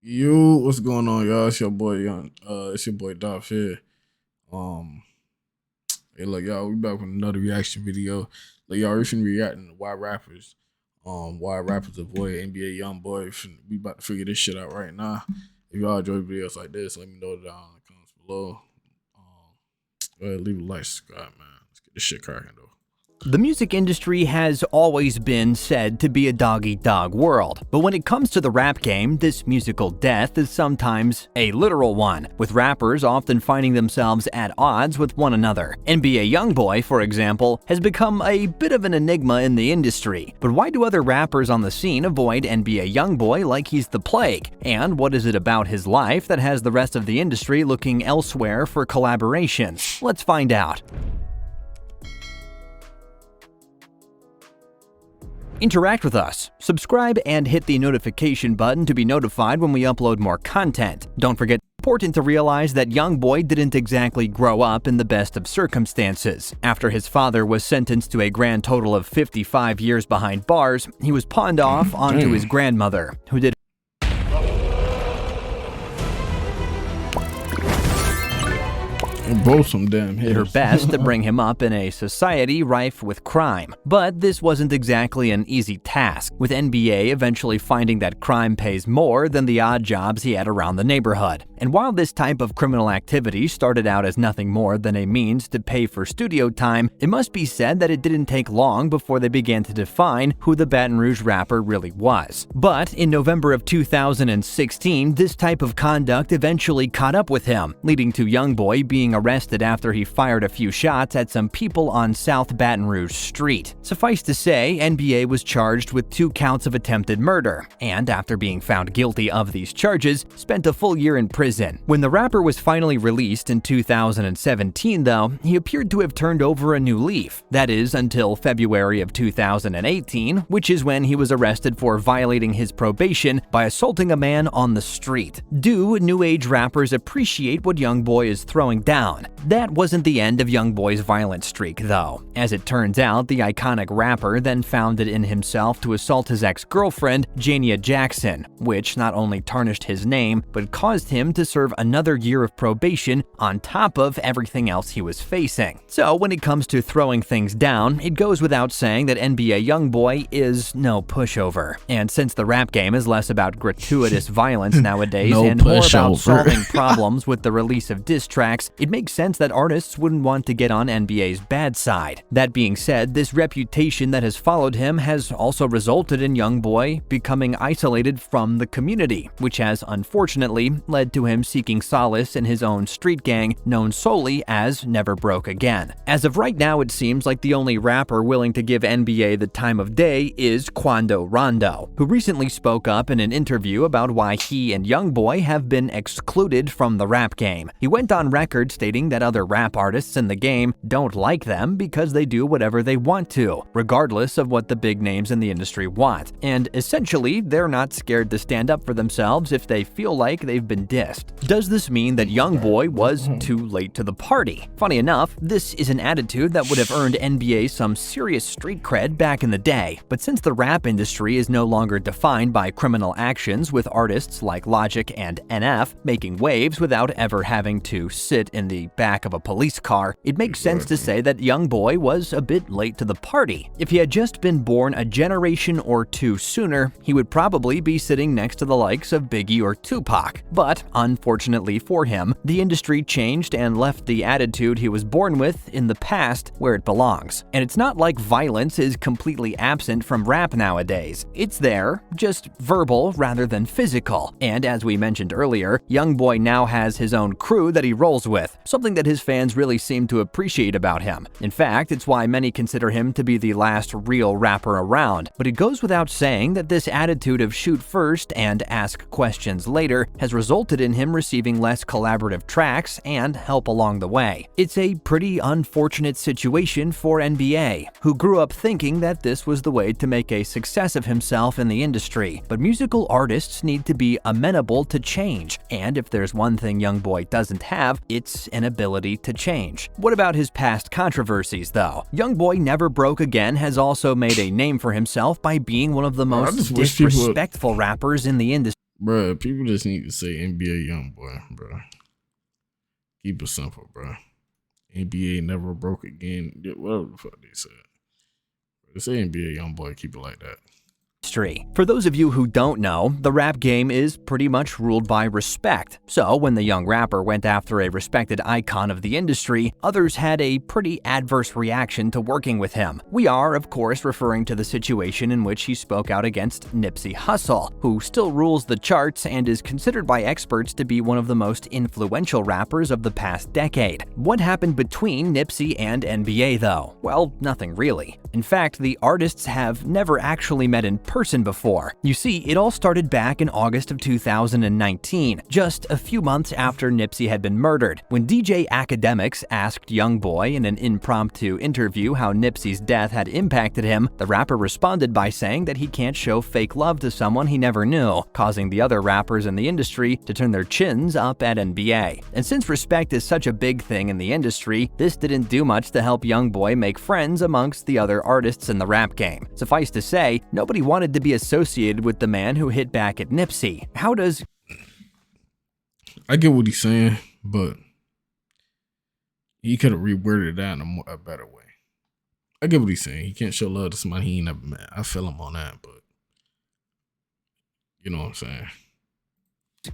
Yo, what's going on, y'all? It's your boy Young. It's your boy Dolph here. Um, hey, look, y'all, we back with another reaction video. Like, y'all recently reacting to why rappers avoid NBA YoungBoy. We about to figure this shit out right now. If y'all enjoy videos like this, let me know down in the comments below. Go ahead, leave a like, subscribe, man. Let's get this shit cracking though. The music industry has always been said to be a dog-eat-dog world, but when it comes to the rap game, this musical death is sometimes a literal one, with rappers often finding themselves at odds with one another. NBA YoungBoy, for example, has become a bit of an enigma in the industry. But why do other rappers on the scene avoid NBA YoungBoy like he's the plague? And what is it about his life that has the rest of the industry looking elsewhere for collaborations? Let's find out. Interact with us, subscribe, and hit the notification button to be notified when we upload more content. Don't forget, it's important to realize that YoungBoy didn't exactly grow up in the best of circumstances. After his father was sentenced to a grand total of 55 years behind bars, he was pawned off onto his grandmother, who did Both some damn hitters. her best to bring him up in a society rife with crime. But this wasn't exactly an easy task, with NBA eventually finding that crime pays more than the odd jobs he had around the neighborhood. And while this type of criminal activity started out as nothing more than a means to pay for studio time, it must be said that it didn't take long before they began to define who the Baton Rouge rapper really was. But in November of 2016, this type of conduct eventually caught up with him, leading to YoungBoy being arrested after he fired a few shots at some people on South Baton Rouge Street. Suffice to say, NBA was charged with 2 counts of attempted murder, and after being found guilty of these charges, spent a full year in prison. When the rapper was finally released in 2017, though, he appeared to have turned over a new leaf. That is, until February of 2018, which is when he was arrested for violating his probation by assaulting a man on the street. Do new age rappers appreciate what YoungBoy is throwing down? That wasn't the end of YoungBoy's violent streak, though. As it turns out, the iconic rapper then found it in himself to assault his ex-girlfriend, Jania Jackson, which not only tarnished his name, but caused him to serve another year of probation on top of everything else he was facing. So when it comes to throwing things down, it goes without saying that NBA YoungBoy is no pushover. And since the rap game is less about gratuitous violence nowadays and more about solving problems with the release of diss tracks, it makes sense that artists wouldn't want to get on NBA's bad side. That being said, this reputation that has followed him has also resulted in YoungBoy becoming isolated from the community, which has unfortunately led to him seeking solace in his own street gang known solely as Never Broke Again. As of right now, it seems like the only rapper willing to give NBA the time of day is Quando Rondo, who recently spoke up in an interview about why he and YoungBoy have been excluded from the rap game. He went on record stating that other rap artists in the game don't like them because they do whatever they want to, regardless of what the big names in the industry want. And essentially, they're not scared to stand up for themselves if they feel like they've been dissed. Does this mean that YoungBoy was too late to the party? Funny enough, this is an attitude that would have earned NBA some serious street cred back in the day. But since the rap industry is no longer defined by criminal actions, with artists like Logic and NF making waves without ever having to sit in the back of a police car, it makes sense to say that YoungBoy was a bit late to the party. If he had just been born a generation or two sooner, he would probably be sitting next to the likes of Biggie or Tupac. But unfortunately for him, the industry changed and left the attitude he was born with in the past where it belongs. And it's not like violence is completely absent from rap nowadays. It's there, just verbal rather than physical. And as we mentioned earlier, YoungBoy now has his own crew that he rolls with, something that his fans really seem to appreciate about him. In fact, it's why many consider him to be the last real rapper around. But it goes without saying that this attitude of shoot first and ask questions later has resulted in him receiving less collaborative tracks and help along the way. It's a pretty unfortunate situation for NBA, who grew up thinking that this was the way to make a success of himself in the industry. But musical artists need to be amenable to change, and if there's one thing YoungBoy doesn't have, it's an ability to change. What about his past controversies, though? YoungBoy Never Broke Again has also made a name for himself by being one of the most disrespectful rappers in the industry. Bruh, people just need to say NBA YoungBoy, bruh. Keep it simple, bruh. NBA never broke again. Whatever the fuck they said. They say NBA YoungBoy, keep it like that. For those of you who don't know, the rap game is pretty much ruled by respect. So when the young rapper went after a respected icon of the industry, others had a pretty adverse reaction to working with him. We are, of course, referring to the situation in which he spoke out against Nipsey Hussle, who still rules the charts and is considered by experts to be one of the most influential rappers of the past decade. What happened between Nipsey and NBA though? Well, nothing really. In fact, the artists have never actually met in person before. You see, it all started back in August of 2019, just a few months after Nipsey had been murdered, when DJ Academics asked YoungBoy in an impromptu interview how Nipsey's death had impacted him. The rapper responded by saying that he can't show fake love to someone he never knew, causing the other rappers in the industry to turn their chins up at NBA. And since respect is such a big thing in the industry, this didn't do much to help YoungBoy make friends amongst the other artists in the rap game. Suffice to say, nobody wanted to be associated with the man who hit back at Nipsey. How does... I get what he's saying, but he could have reworded that in a better way. I get what he's saying. He can't show love to somebody he ain't never met. I feel him on that, but you know what I'm saying.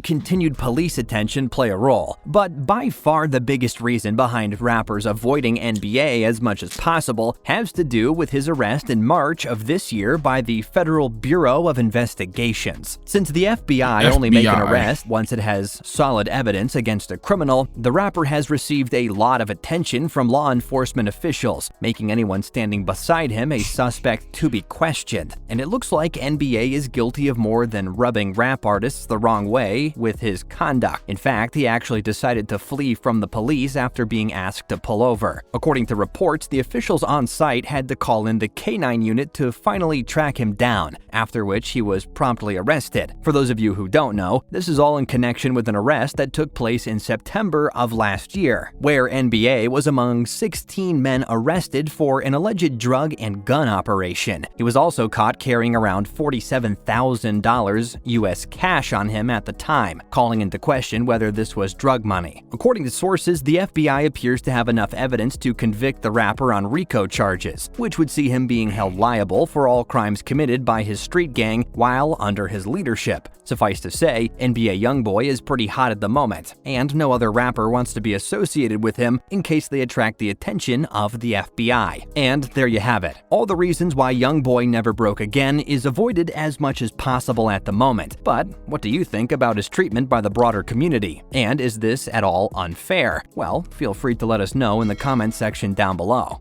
Continued police attention play a role, but by far the biggest reason behind rappers avoiding NBA as much as possible has to do with his arrest in March of this year by the Federal Bureau of Investigations. Since the FBI only make an arrest once it has solid evidence against a criminal, the rapper has received a lot of attention from law enforcement officials, making anyone standing beside him a suspect to be questioned. And it looks like NBA is guilty of more than rubbing rap artists the wrong way with his conduct. In fact, he actually decided to flee from the police after being asked to pull over. According to reports, the officials on site had to call in the K9 unit to finally track him down, after which he was promptly arrested. For those of you who don't know, this is all in connection with an arrest that took place in September of last year, where NBA was among 16 men arrested for an alleged drug and gun operation. He was also caught carrying around $47,000 US cash on him at the time, calling into question whether this was drug money. According to sources, the FBI appears to have enough evidence to convict the rapper on RICO charges, which would see him being held liable for all crimes committed by his street gang while under his leadership. Suffice to say, NBA YoungBoy is pretty hot at the moment, and no other rapper wants to be associated with him in case they attract the attention of the FBI. And there you have it. All the reasons why YoungBoy never broke again is avoided as much as possible at the moment. But what do you think about his treatment by the broader community? And is this at all unfair? Well, feel free to let us know in the comment section down below.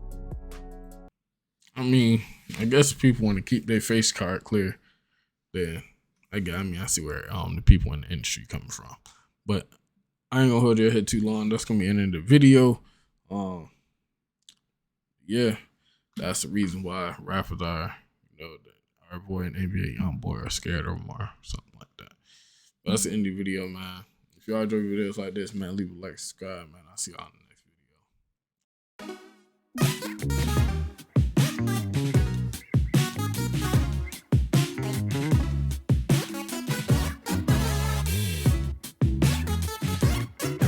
I mean, I guess if people want to keep their face card clear, then I see where the people in the industry coming from. But I ain't gonna hold your head too long. That's gonna be the end of the video. Yeah, that's the reason why rappers are, our boy and NBA YoungBoy are scared of him or something like that. But that's the end of the video, man. If y'all enjoy videos like this, man, leave a like, subscribe, man. I'll see y'all on the next.